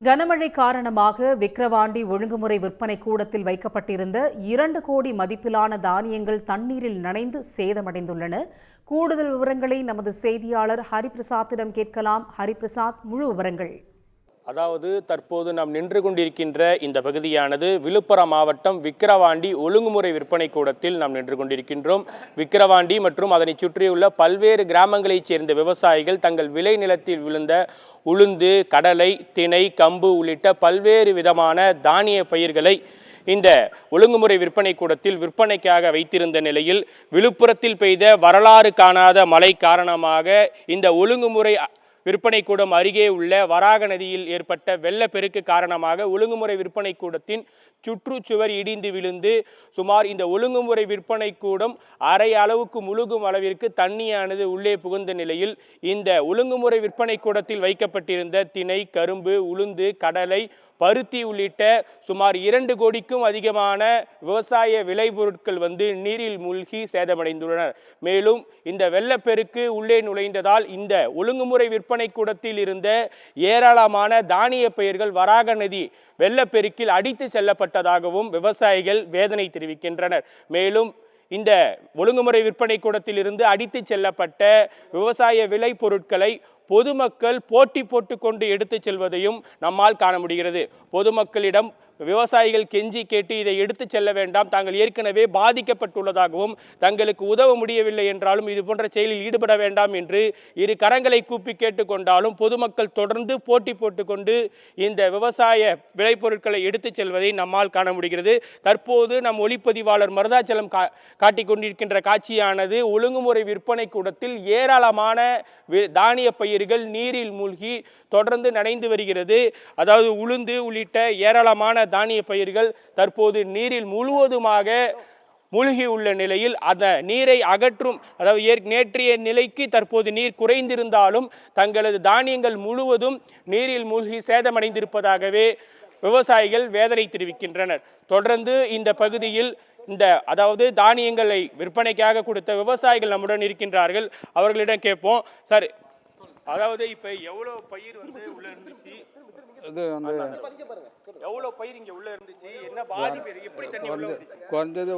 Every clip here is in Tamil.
கனமழை காரணமாக விக்கிரவாண்டி ஒழுங்குமுறை விற்பனை கூடத்தில் வைக்கப்பட்டிருந்த 2 கோடி மதிப்பிலான தானியங்கள் தண்ணீரில் நனைந்து சேதமடைந்துள்ளன. கூடுதல் விவரங்களை நமது செய்தியாளர் ஹரிபிரசாத்திடம் கேட்கலாம். ஹரிபிரசாத், முழு விவரங்கள். அதாவது தற்போது நாம் நின்று கொண்டிருக்கின்ற இந்த பகுதியானது விழுப்புரம் மாவட்டம் விக்கிரவாண்டி ஒழுங்குமுறை விற்பனை கூடத்தில் நாம் நின்று கொண்டிருக்கின்றோம். விக்கிரவாண்டி மற்றும் அதனை சுற்றியுள்ள பல்வேறு கிராமங்களைச் சேர்ந்த விவசாயிகள் தங்கள் விளை நிலத்தில் விழுந்த உளுந்து, கடலை, திணை, கம்பு உள்ளிட்ட பல்வேறு விதமான தானிய பயிர்களை இந்த ஒழுங்குமுறை விற்பனை கூடத்தில் விற்பனைக்காக வைத்திருந்த நிலையில் விழுப்புரத்தில் பெய்த வரலாறு காணாத மழை காரணமாக இந்த ஒழுங்குமுறை விற்பனை கூடம் அருகே உள்ள வராக நதியில் ஏற்பட்ட வெள்ளப்பெருக்கு காரணமாக ஒழுங்குமுறை விற்பனை கூடத்தின் சுற்றுச்சுவர் இடிந்து விழுந்து சுமார் இந்த ஒழுங்குமுறை விற்பனை கூடம் அரை அளவுக்கு முழுகும் அளவிற்கு தண்ணியானது உள்ளே புகுந்த நிலையில் இந்த ஒழுங்குமுறை விற்பனை கூடத்தில் வைக்கப்பட்டிருந்த திணை, கரும்பு, உளுந்து, கடலை, பருத்தி உள்ளிட்ட சுமார் 2 கோடிக்கும் அதிகமான விவசாய விளைபொருட்கள் நீரில் மூழ்கி சேதமடைந்துள்ளனர். மேலும் இந்த வெள்ளப்பெருக்கு உள்ளே நுழைந்ததால் இந்த ஒழுங்குமுறை விற்பனை கூடத்தில் இருந்த ஏராளமான தானிய பயிர்கள் வராக நதி வெள்ளப்பெருக்கில் அடித்து செல்லப்பட்டதாகவும் விவசாயிகள் வேதனை தெரிவிக்கின்றனர். மேலும் இந்த ஒழுங்குமுறை விற்பனை கூடத்தில் இருந்து அடித்து செல்லப்பட்ட விவசாய விளை பொருட்களை பொதுமக்கள் போட்டி போட்டுக்கொண்டு எடுத்து செல்வதையும் நம்மால் காண முடிகிறது. பொதுமக்களிடம் விவசாயிகள் கெஞ்சி கேட்டு இதை எடுத்து செல்ல வேண்டாம், தாங்கள் ஏற்கனவே பாதிக்கப்பட்டுள்ளதாகவும் தங்களுக்கு உதவ முடியவில்லை என்றாலும் இது போன்ற செயலில் ஈடுபட வேண்டாம் என்று இரு கரங்களை கூப்பி கேட்டுக்கொண்டாலும் பொதுமக்கள் தொடர்ந்து போட்டி போட்டுக்கொண்டு இந்த விவசாய விளைபொருட்களை எடுத்து செல்வதை நம்மால் காண முடிகிறது. தற்போது நம் ஒளிப்பதிவாளர் மருதாச்சலம் காட்டிக் கொண்டிருக்கின்ற காட்சியானது ஒழுங்குமுறை விற்பனை கூடத்தில் ஏராளமான தானிய பயிர்கள் நீரில் மூழ்கி தொடர்ந்து நனைந்து வருகிறது. அதாவது உளுந்து உள்ளிட்ட ஏராளமான தானிய பயிர்கள் தற்போது நீரில் முழுவதுமாக மூழ்கி உள்ள நிலையில் அந்த நீரை அகற்றும், அதாவது நேற்றைய நிலைக்கு தற்போது நீர் குறைந்திருந்தாலும் தங்களது தானியங்கள் முழுவதும் நீரில் மூழ்கி சேதமடைந்திருப்பதாகவே விவசாயிகள் வேதனை தெரிவிக்கின்றனர். தொடர்ந்து இந்த பகுதியில் அதாவது தானியங்களை விற்பனைக்காக கொடுத்த விவசாயிகள் நம்முடன் இருக்கின்றார்கள். அவர்களிடம் கேட்போம். சார், அதாவது இப்ப எவ்வளவு பயிர் உள்ள இருந்துச்சு, எவ்வளவு பயிர் இங்க உள்ள இருந்துச்சு, என்ன பாதிப்பு, எப்படி தண்ணி உள்ள வந்துச்சு? குறைஞ்சது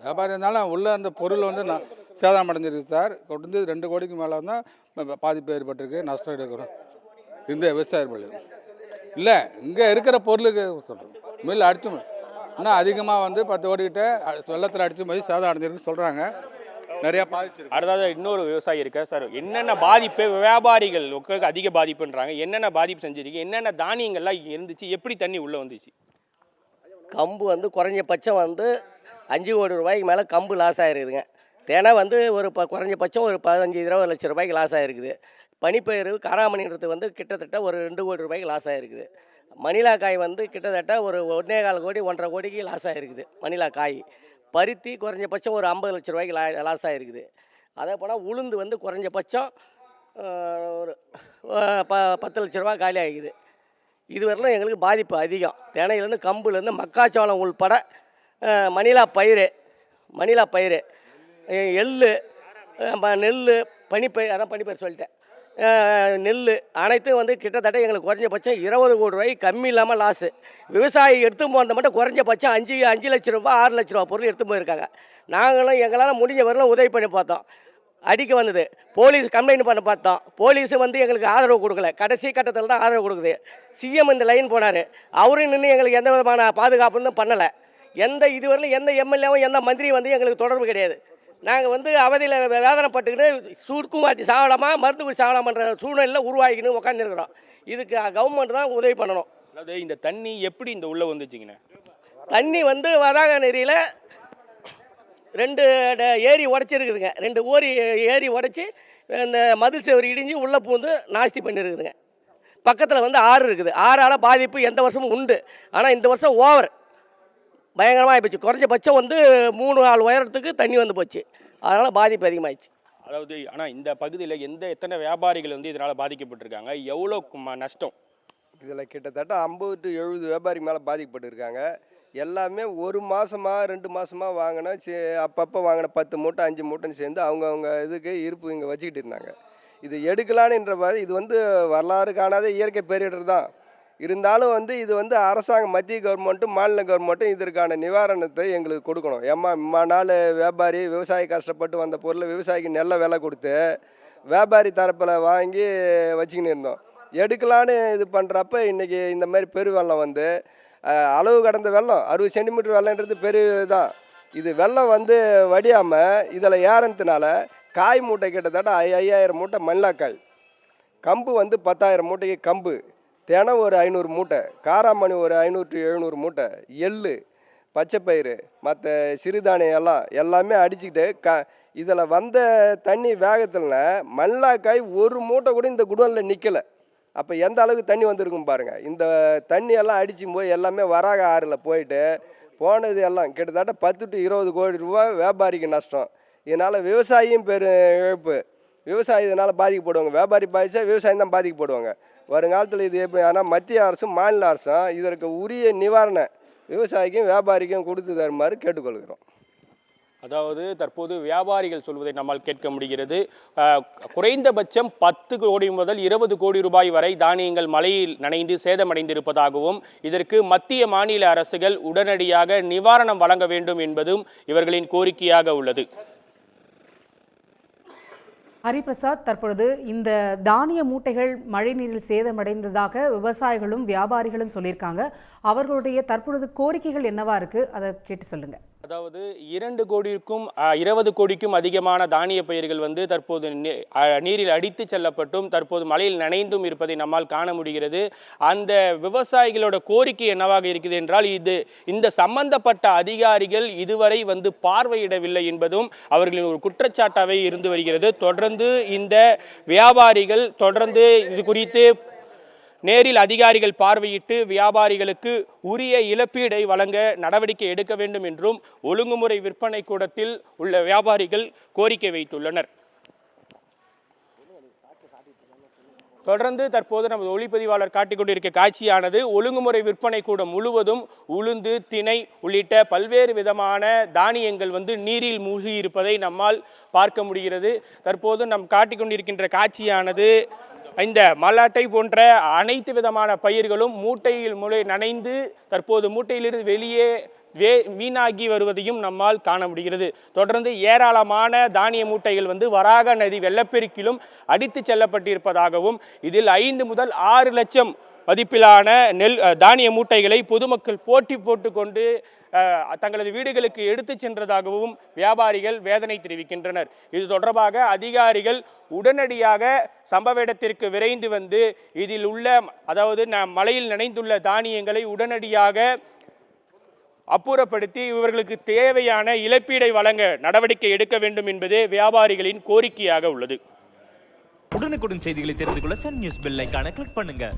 வியாபாரம் இருந்தாலும் உள்ள அந்த பொருள் சேதம் அடைஞ்சிருக்கு சார். குறைஞ்சது 2 கோடிக்கு மேலே தான் பாதிப்பு ஏற்பட்டிருக்கு, நஷ்டம் எடுக்கிறோம் இந்த விவசாயிகள். இல்லை, இங்கே இருக்கிற பொருளுக்கு சொல்கிறோம், மில் அடிச்சு இன்னும் அதிகமாக 10 கோடிக்கிட்ட வெள்ளத்தில் அடித்து போய் சேதம் அடைஞ்சிருக்குன்னு சொல்கிறாங்க. நிறையா பாதிப்பு. அடுத்தது இன்னொரு விவசாயி இருக்க சார், என்னென்ன பாதிப்பு வியாபாரிகள் அதிக பாதிப்புன்றாங்க, என்னென்ன பாதிப்பு செஞ்சிருக்கு, என்னென்ன தானியங்கள்லாம் இருந்துச்சு, எப்படி தண்ணி உள்ளே வந்துச்சு? கம்பு குறைஞ்சபட்சம் 5 கோடி ரூபாய்க்கு மேலே கம்பு லாஸ் ஆகிருக்குதுங்க. தினை ஒரு குறைஞ்சபட்சம் ஒரு 15-20 லட்சம் ரூபாய்க்கு லாஸ் ஆகிருக்குது. பனிப்பயிர் காராமணின்றது கிட்டத்தட்ட ஒரு 2 கோடி ரூபாய்க்கு லாஸ் ஆகிருக்குது. மணிலா காய் கிட்டத்தட்ட ஒரு 1.25 கோடி 1.5 கோடிக்கு லாஸ் ஆகிருக்குது மணிலா காய். பருத்தி குறைஞ்சபட்சம் ஒரு 50 லட்ச ரூபாய்க்கு லாஸ் ஆகிருக்குது. அதே போல் உளுந்து குறைஞ்சபட்சம் ஒரு 10 லட்ச ரூபா காலி ஆகிக்குது. இதுவரையிலும் எங்களுக்கு பாதிப்பு அதிகம். தினையிலேருந்து கம்புலேருந்து மக்காச்சோளம் உள்பட மணிலா பயிர், எள், நெல், பனிப்பயிர், அதான் பனிப்பயிர் சொல்லிட்டேன், நெல் அனைத்தும் கிட்டத்தட்ட எங்களுக்கு குறைஞ்சபட்சம் 20 கோடி ரூபாய்க்கு கம்மி இல்லாமல் லாஸு. விவசாயி எடுத்து போனது மட்டும் குறைஞ்சபட்சம் 5 லட்ச ரூபா 6 லட்ச ரூபா பொருள் எடுத்து போயிருக்காங்க. நாங்களும் எங்களால் முடிஞ்ச வரலாம் உதவி பண்ணி பார்த்தோம். அடிக்க வந்தது, போலீஸ் கம்ப்ளைண்ட் பண்ண பார்த்தோம். போலீஸு எங்களுக்கு ஆதரவு கொடுக்கல. கடைசி கட்டத்தில் தான் ஆதரவு கொடுக்குது. சிஎம் இந்த லைன் போனார், அவரும் நின்று எங்களுக்கு எந்த விதமான பாதுகாப்புன்னு பண்ணலை. இதுவரையிலும் எந்த எம்எல்ஏவும் எந்த மந்திரியும் எங்களுக்கு தொடர்பு கிடையாது. நாங்கள் அவதியில் வேதனைப்பட்டுக்கிட்டு சுடுக்கும் வாட்டி சாகலாமா, மருந்து குடி சாகலாமன்ற சூழ்நிலையில் உருவாகிக்கின்னு உட்காந்துருக்குறோம். இதுக்கு கவர்மெண்ட் தான் உதவி பண்ணணும். அதாவது இந்த தண்ணி எப்படி இந்த உள்ளே வந்துச்சுங்கண்ணே? தண்ணி வராக நெறியில் 2 ஏரி உடச்சிருக்குதுங்க. 2 ஏரி உடச்சி இந்த மதில் செவரு இடிஞ்சு உள்ளே பூந்து நாஸ்தி பண்ணியிருக்குதுங்க. பக்கத்தில் ஆறு இருக்குது. ஆறால் பாதிப்பு எந்த வருஷமும் உண்டு. ஆனால் இந்த வருஷம் ஓவர் பயங்கரமாக ஆகிப்போச்சு. குறைஞ்சபட்சம் 3 ஆள் உயரத்துக்கு தண்ணி போச்சு. அதனால் பாதிப்பு அதிகமாகிடுச்சு. அதாவது ஆனால் இந்த பகுதியில் எத்தனை வியாபாரிகள் இதனால் பாதிக்கப்பட்டிருக்காங்க, எவ்வளோ நஷ்டம்? இதில் கிட்டத்தட்ட 50 to 70 வியாபாரி மேலே பாதிக்கப்பட்டிருக்காங்க. எல்லாமே 1 மாதமாக 2 மாதமாக வாங்கினா அப்பப்போ வாங்கின 10 மூட்டை 5 மூட்டைன்னு சேர்ந்து அவங்க இதுக்கு இருப்பு இங்கே வச்சுக்கிட்டு இருந்தாங்க. இது எடுக்கலான்ன்ற மாதிரி இது வந்து வரலாறு காணாத இயற்கை பேரிடர் தான். இருந்தாலும் வந்து இது வந்து அரசாங்கம் மத்திய கவர்மெண்ட்டும் மாநில கவர்மெண்ட்டும் இதற்கான நிவாரணத்தை எங்களுக்கு கொடுக்கணும். இம்மா நாள் வியாபாரி விவசாயி கஷ்டப்பட்டு வந்த பொருளை விவசாயிக்கு நல்ல விலை கொடுத்து வியாபாரி தரப்பில் வாங்கி வச்சுக்கின்னு இருந்தோம். எடுக்கலான்னு இது பண்ணுறப்ப இன்றைக்கி இந்த மாதிரி பெருவெள்ளம் வந்து அளவு கடந்த வெள்ளம் 60 சென்டிமீட்டர் வெள்ளம்ன்றது பெரிய தான். இது வெள்ளம் வந்து வடியாமல் இதில் ஏறதுனால காய் மூட்டை கிட்டத்தட்ட 5000 மூட்டை மல்லாக்காய், கம்பு வந்து 10,000 மூட்டைக்கு கம்பு, தினம் ஒரு 500 மூட்டை, காராமணி ஒரு 500-700 மூட்டை, எள்ளு, பச்சைப்பயிறு, மற்ற சிறுதானியம் எல்லாமே அடிச்சுக்கிட்டு இதில் வந்த தண்ணி வேகத்தில் மல்லாக்காய் ஒரு மூட்டை கூட இந்த குடோனில் நிற்கலை. அப்போ எந்த அளவுக்கு தண்ணி வந்திருக்கும் பாருங்கள். இந்த தண்ணியெல்லாம் அடிச்சும் போய் எல்லாமே வராக ஆறில் போயிட்டு போனது எல்லாம் கிட்டத்தட்ட 10 to 20 கோடி ரூபா வியாபாரிக்கு நஷ்டம். இதனால் விவசாயியும் இழப்பு. விவசாயி இதனால் பாதிக்கப்படுவாங்க. வியாபாரி பாதிச்சா விவசாயம் தான் பாதிக்கப்படுவாங்க. வருங்காலத்தில் இது எப்படி? ஆனால் மத்திய அரசும் மாநில அரசும் இதற்கு உரிய நிவாரணம் விவசாயிக்கும் வியாபாரிக்கும் கொடுத்து தருமாறு கேட்டுக்கொள்கிறோம். அதாவது தற்போது வியாபாரிகள் சொல்வதை நம்மால் கேட்க முடிகிறது. குறைந்தபட்சம் 10 கோடி முதல் 20 கோடி ரூபாய் வரை தானியங்கள் மழையில் நனைந்து சேதமடைந்திருப்பதாகவும் இதற்கு மத்திய மாநில அரசுகள் உடனடியாக நிவாரணம் வழங்க வேண்டும் என்பதும் இவர்களின் கோரிக்கையாக உள்ளது. ஹரிபிரசாத், தற்பொழுது இந்த தானிய மூட்டைகள் மழைநீரில் சேதமடைந்ததாக விவசாயிகளும் வியாபாரிகளும் சொல்லியிருக்காங்க. அவர்களுடைய தற்பொழுது கோரிக்கைகள் என்னவா இருக்கு, அதை கேட்டு சொல்லுங்க. அதாவது 2 கோடிக்கும் 20 கோடிக்கும் அதிகமான தானிய பயிர்கள் வந்து தற்போது நீரில் அடித்து செல்லப்பட்டும் தற்போது மழையில் நனைந்தும் இருப்பதை நம்மால் காண முடிகிறது. அந்த விவசாயிகளோட கோரிக்கை என்னவாக இருக்குது என்றால், இந்த சம்பந்தப்பட்ட அதிகாரிகள் இதுவரை வந்து பார்வையிடவில்லை என்பதும் அவர்களின் ஒரு குற்றச்சாட்டாகவே இருந்து வருகிறது. தொடர்ந்து இந்த வியாபாரிகள் தொடர்ந்து இது குறித்து நேரில் அதிகாரிகள் பார்வையிட்டு வியாபாரிகளுக்கு உரிய இழப்பீடை வழங்க நடவடிக்கை எடுக்க வேண்டும் என்றும் ஒழுங்குமுறை விற்பனை கூடத்தில் உள்ள வியாபாரிகள் கோரிக்கை வைத்துள்ளனர். தொடர்ந்து தற்போது நமது ஒளிப்பதிவாளர் காட்டிக் கொண்டிருக்க காட்சியானது ஒழுங்குமுறை விற்பனை கூடம் முழுவதும் உளுந்து, திணை உள்ளிட்ட பல்வேறு விதமான தானியங்கள் வந்து நீரில் மூழ்கி இருப்பதை நம்மால் பார்க்க முடிகிறது. தற்போது நாம் காட்டிக் கொண்டிருக்கின்ற காட்சியானது இந்த மல்லாட்டை போன்ற அனைத்து விதமான பயிர்களும் மூட்டையில் நனைந்து தற்போது மூட்டையிலிருந்து வெளியே வீணாகி வருவதையும் நம்மால் காண முடிகிறது. தொடர்ந்து ஏராளமான தானிய மூட்டைகள் வந்து வராக நதி வெள்ளப்பெருக்கிலும் அடித்து செல்லப்பட்டிருப்பதாகவும் இதில் 5 முதல் 6 லட்சம் மதிப்பிலான தானிய மூட்டைகளை பொதுமக்கள் போட்டி போட்டுக்கொண்டு தங்களது வீடுகளுக்கு எடுத்து சென்றதாகவும் வியாபாரிகள் வேதனை தெரிவிக்கின்றனர். இது தொடர்பாக அதிகாரிகள் உடனடியாக சம்பவ இடத்திற்கு விரைந்து வந்து இதில் உள்ள அதாவது மழையில் நனைந்துள்ள தானியங்களை உடனடியாக அப்புறப்படுத்தி இவர்களுக்கு தேவையான இழப்பீடை வழங்க நடவடிக்கை எடுக்க வேண்டும் என்பதே வியாபாரிகளின் கோரிக்கையாக உள்ளது. உடனுக்குடன் செய்திகளை தெரிந்து கொள்ள சன் நியூஸ் பெல் ஐகானை கிளிக் பண்ணுங்க.